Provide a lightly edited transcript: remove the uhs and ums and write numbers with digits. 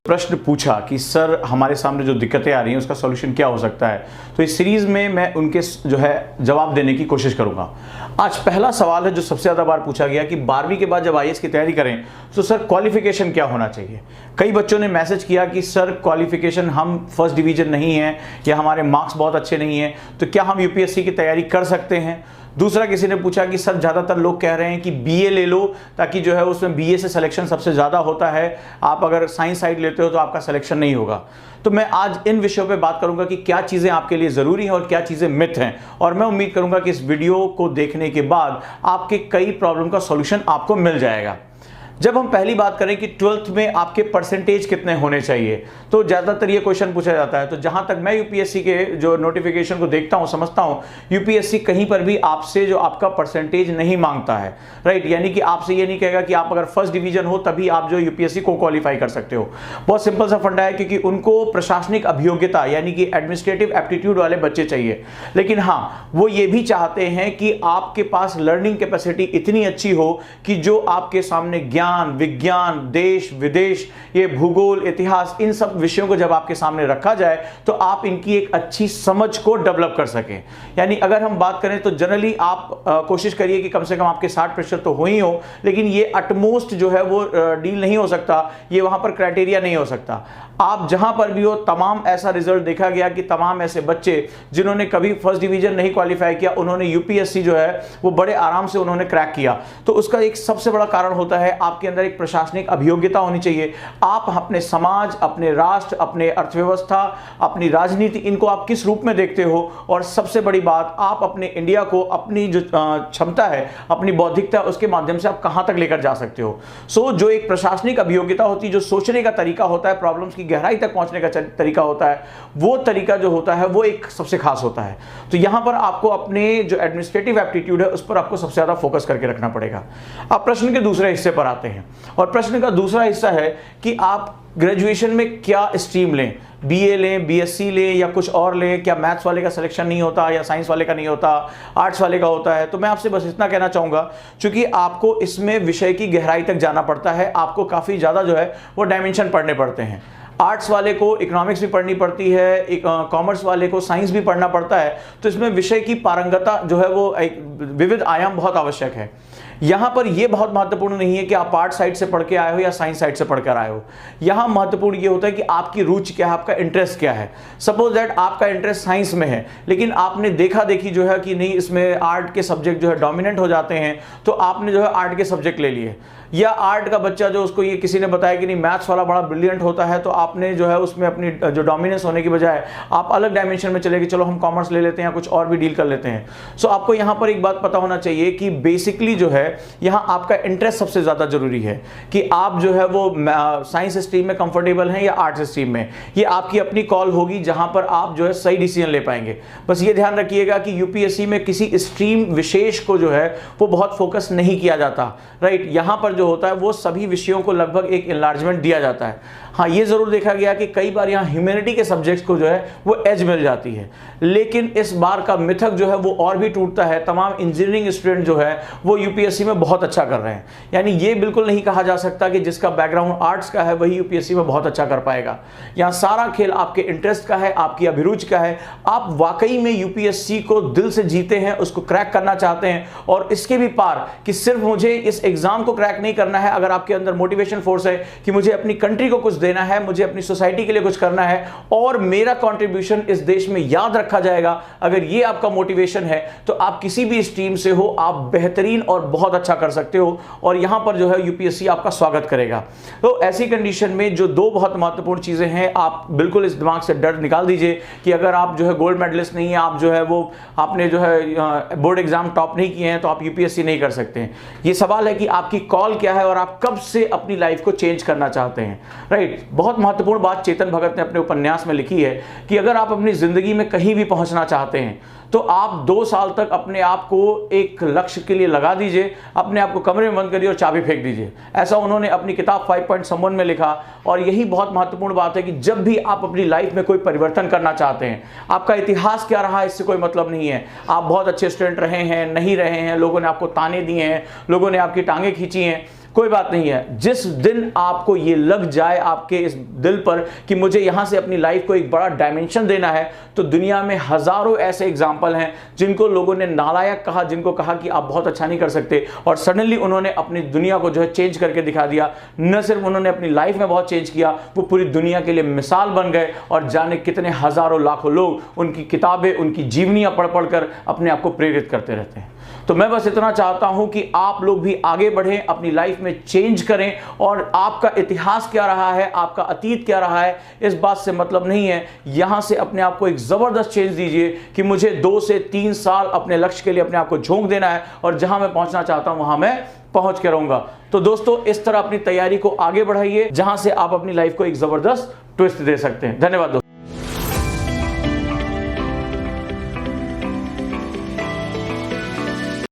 प्रश्न पूछा कि सर हमारे सामने जो दिक्कतें आ रही हैं उसका सॉल्यूशन क्या हो सकता है, तो इस सीरीज़ में मैं उनके जो है जवाब देने की कोशिश करूंगा। आज पहला सवाल है जो सबसे ज़्यादा बार पूछा गया कि 12वीं के बाद जब आईएएस की तैयारी करें तो सर क्वालिफिकेशन क्या होना चाहिए। कई बच्चों ने मैसेज किया कि सर क्वालिफिकेशन हम फर्स्ट डिवीज़न नहीं है या हमारे मार्क्स बहुत अच्छे नहीं हैं, तो क्या हम यूपीएससी की तैयारी कर सकते हैं। दूसरा किसी ने पूछा कि सर ज़्यादातर लोग कह रहे हैं कि बीए ले लो ताकि जो है उसमें बीए से सिलेक्शन सबसे ज़्यादा होता है, आप अगर साइंस साइड लेते हो तो आपका सिलेक्शन नहीं होगा। तो मैं आज इन विषयों पे बात करूंगा कि क्या चीज़ें आपके लिए ज़रूरी हैं और क्या चीज़ें मिथ हैं, और मैं उम्मीद करूंगा कि इस वीडियो को देखने के बाद आपके कई प्रॉब्लम का सॉल्यूशन आपको मिल जाएगा। जब हम पहली बात करें कि 12th में आपके परसेंटेज कितने होने चाहिए, तो ज़्यादातर ये क्वेश्चन पूछा जाता है। तो जहाँ तक मैं यूपीएससी के जो नोटिफिकेशन को देखता हूँ, समझता हूँ, यूपीएससी कहीं पर भी आपसे जो आपका परसेंटेज नहीं मांगता है, राइट। यानी कि आपसे ये नहीं कहेगा कि आप अगर फर्स्ट डिवीजन हो तभी आप जो यूपीएससी को क्वालिफाई कर सकते हो। बहुत सिंपल सा फंडा है, क्योंकि उनको प्रशासनिक अभियोग्यता यानी कि एडमिनिस्ट्रेटिव एप्टीट्यूड वाले बच्चे चाहिए। लेकिन हाँ, वो ये भी चाहते हैं कि आपके पास लर्निंग कैपेसिटी इतनी अच्छी हो कि जो आपके सामने ज्ञान, विज्ञान, देश विदेश, ये भूगोल, इतिहास, इन सब विषयों को जब आपके सामने रखा जाए तो आप इनकी एक अच्छी समझ को डेवलप कर सकें। यानी अगर हम बात करें तो जनरली आप कोशिश करिए कि कम से कम आपके 60% तो हो ही हो, लेकिन ये अटमोस्ट जो है वो डील नहीं हो सकता, ये वहां पर क्राइटेरिया नहीं हो सकता। आप जहां पर भी हो, तमाम ऐसा रिजल्ट देखा गया कि तमाम ऐसे बच्चे जिन्होंने कभी फर्स्ट डिवीजन नहीं क्वालिफाई किया, उन्होंने यूपीएससी जो है वो बड़े आराम से उन्होंने क्रैक किया। तो उसका एक सबसे बड़ा कारण होता है आपके अंदर एक प्रशासनिक अभियोग्यता होनी चाहिए। आप अपने समाज, अपने राष्ट्र, अपने अर्थव्यवस्था, अपनी राजनीति, इनको आप किस रूप में देखते हो, और सबसे बड़ी बात, आप अपने इंडिया को अपनी जो क्षमता है, अपनी बौद्धिकता, उसके माध्यम से आप कहां तक लेकर जा सकते हो। सो जो एक प्रशासनिक अभियोग्यता होती है, जो सोचने का तरीका होता है, प्रॉब्लम्स की गहराई तक पहुंचने का तरीका होता है, वो तरीका जो होता है वो एक सबसे खास होता है। तो यहां पर आपको अपने जो एडमिनिस्ट्रेटिव एप्टीट्यूड है उस पर आपको सबसे ज्यादा फोकस करके रखना पड़ेगा। अब प्रश्न के दूसरे हिस्से पर आते हैं, और प्रश्न का दूसरा हिस्सा है कि आप ग्रेजुएशन में क्या स्ट्रीम लें, बीए लें, बीएससी लें या कुछ और लें। क्या मैथ्स वाले का सिलेक्शन नहीं होता या साइंस वाले का नहीं होता, आर्ट्स वाले का होता है। तो मैं आपसे बस इतना कहना चाहूँगा, क्योंकि आपको इसमें विषय की गहराई तक जाना पड़ता है, आपको काफ़ी ज़्यादा जो है वो डायमेंशन पढ़ने पड़ते हैं। आर्ट्स वाले को इकोनॉमिक्स भी पढ़नी पड़ती है, कॉमर्स वाले को साइंस भी पढ़ना पड़ता है। तो इसमें विषय की पारंगता जो है वो एक विविध आयाम बहुत आवश्यक है। यहाँ पर यह बहुत महत्वपूर्ण नहीं है कि आप आर्ट साइड से पढ़ के आए हो या साइंस साइड से पढ़ कर आए हो। यहाँ महत्वपूर्ण ये होता है कि आपकी रुचि क्या है, आपका इंटरेस्ट क्या है। सपोज दैट आपका इंटरेस्ट साइंस में है, लेकिन आपने देखा देखी जो है कि नहीं, इसमें आर्ट के सब्जेक्ट जो है डोमिनेंट हो जाते हैं, तो आपने जो है आर्ट के सब्जेक्ट ले लिए। या आर्ट का बच्चा जो, उसको ये किसी ने बताया कि नहीं मैथ्स वाला बड़ा ब्रिलियंट होता है, तो आपने जो है उसमें अपनी जो डोमिनेंस होने की बजाय आप अलग डायमेंशन में चले गए, चलो हम कॉमर्स ले लेते हैं या कुछ और भी डील कर लेते हैं। सो आपको यहाँ पर एक बात पता होना चाहिए कि बेसिकली जो है यहाँ आपका इंटरेस्ट सबसे ज़्यादा जरूरी है, कि आप जो है वो साइंस स्ट्रीम में कंफर्टेबल हैं या आर्ट्स स्ट्रीम में। ये आपकी अपनी कॉल होगी, जहाँ पर आप जो है सही डिसीजन ले पाएंगे। बस ये ध्यान रखिएगा कि यूपीएससी में किसी स्ट्रीम विशेष को जो है वो बहुत फोकस नहीं किया जाता, राइट। यहाँ पर जो होता है वो सभी विषयों को लगभग एक एनलार्जमेंट दिया जाता है। हाँ, ये जरूर देखा गया कि कई बार यहाँ ह्यूमैनिटी के सब्जेक्ट्स को जो है वो एज मिल जाती है, लेकिन इस बार का मिथक जो है वो और भी टूटता है। तमाम इंजीनियरिंग स्टूडेंट जो है वो यूपीएससी में बहुत अच्छा कर रहे हैं। यानी ये बिल्कुल नहीं कहा जा सकता कि जिसका बैकग्राउंड आर्ट्स का है वही यूपीएससी में बहुत अच्छा कर पाएगा। यहाँ सारा खेल आपके इंटरेस्ट का है, आपकी अभिरुचि का है। आप वाकई में यूपीएससी को दिल से जीते हैं, उसको क्रैक करना चाहते हैं, और इसके भी पार कि सिर्फ मुझे इस एग्जाम को क्रैक नहीं करना है। अगर आपके अंदर मोटिवेशन फोर्स है कि मुझे अपनी कंट्री को कुछ देना है, मुझे अपनी सोसाइटी के लिए कुछ करना है, और मेरा कंट्रीब्यूशन इस देश में याद रखा जाएगा, अगर ये आपका मोटिवेशन है, तो आप किसी भी स्ट्रीम से हो, आप बेहतरीन और बहुत अच्छा कर सकते हो, और यहां पर जो है यूपीएससी आपका स्वागत करेगा। तो ऐसी कंडीशन में जो दो बहुत महत्वपूर्ण चीजें हैं, आप बिल्कुल इस दिमाग से डर निकाल दीजिए कि अगर आप जो है गोल्ड मेडलिस्ट नहीं है, आप जो है वो आपने जो है बोर्ड एग्जाम टॉप नहीं किए हैं, तो आप यूपीएससी नहीं कर सकते हैं। ये सवाल है कि आपकी कॉल क्या है और आप कब से अपनी लाइफ को चेंज करना चाहते हैं, राइट। बहुत महत्वपूर्ण बात चेतन भगत ने अपने उपन्यास में लिखी है कि अगर आप अपनी जिंदगी में कहीं भी पहुंचना चाहते हैं तो आप 2 साल तक अपने आप को एक लक्ष्य के लिए लगा दीजिए, अपने आप को कमरे में बंद करिए और चाबी फेंक दीजिए। ऐसा उन्होंने अपनी किताब 5 पॉइंट समवन में लिखा। और यही बहुत महत्वपूर्ण बात है कि जब भी आप अपनी लाइफ में कोई परिवर्तन करना चाहते हैं, आपका इतिहास क्या रहा इससे कोई मतलब नहीं है। आप बहुत अच्छे स्टूडेंट रहे हैं, नहीं रहे हैं, लोगों ने आपको ताने दिए हैं, लोगों ने आपकी टांगें खींची हैं, कोई बात नहीं है। जिस दिन आपको ये लग जाए आपके इस दिल पर कि मुझे यहां से अपनी लाइफ को एक बड़ा डायमेंशन देना है, तो दुनिया में हजारों ऐसे एग्जाम्पल हैं जिनको लोगों ने नालायक कहा, जिनको कहा कि आप बहुत अच्छा नहीं कर सकते, और सडनली उन्होंने अपनी दुनिया को जो है चेंज करके दिखा दिया। न सिर्फ उन्होंने अपनी लाइफ में बहुत चेंज किया, वो पूरी दुनिया के लिए मिसाल बन गए, और जाने कितने हजारों लाखों लोग उनकी किताबें, उनकी जीवनियां पढ़ पढ़कर अपने आप को प्रेरित करते रहते हैं। तो मैं बस इतना चाहता हूं कि आप लोग भी आगे बढ़ें, अपनी लाइफ में चेंज करें, और आपका इतिहास क्या रहा है, आपका अतीत क्या रहा है, इस बात से मतलब नहीं है। यहां से अपने आप को एक जबरदस्त चेंज दीजिए कि मुझे 2 से 3 साल अपने लक्ष्य के लिए अपने आप को झोंक देना है, और जहां मैं पहुंचना चाहता हूं वहां मैं पहुंच के रहूंगा। तो दोस्तों, इस तरह अपनी तैयारी को आगे बढ़ाइए, जहां से आप अपनी लाइफ को एक जबरदस्त ट्विस्ट दे सकते हैं। धन्यवाद दोस्तों।